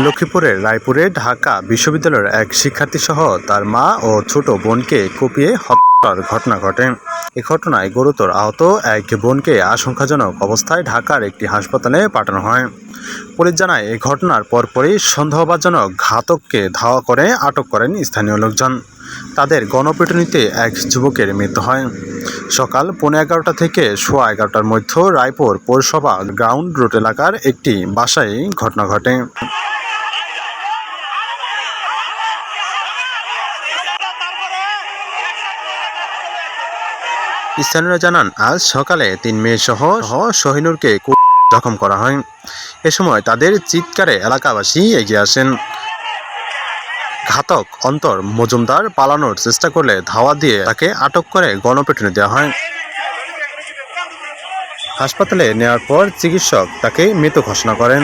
লক্ষ্মীপুরের রায়পুরে ঢাকা বিশ্ববিদ্যালয়ের এক শিক্ষার্থীসহ তার মা ও ছোট বোনকে কুপিয়ে হত্যার ঘটনা ঘটে। এ ঘটনায় গুরুতর আহত এক বোনকে আশঙ্কাজনক অবস্থায় ঢাকার একটি হাসপাতালে পাঠানো হয়। পুলিশ জানায়, এই ঘটনার পরপরই সন্দেহভাজনক ঘাতককে ধাওয়া করে আটক করেন স্থানীয় লোকজন। তাদের গণপিটুনিতে এক যুবকের মৃত্যু হয়। সকাল 11:15 থেকে 11:15টার মধ্যে রায়পুর পৌরসভা গ্রাউন্ড রোড এলাকার একটি বাসায় ঘটনা ঘটে। স্থানীয়রা জানান, আজ সকালে 3 মে সহ শহীনুরকে জখম করা হয়। এ সময় তাদের চিৎকারে এলাকাবাসী এগিয়ে আসেন। ঘাতক অন্তর মজুমদার পালানোর চেষ্টা করলে ধাওয়া দিয়ে তাকে আটক করে গণপিটুনি দেওয়া হয়। হাসপাতালে নেওয়ার পর চিকিৎসক তাকে মৃত ঘোষণা করেন।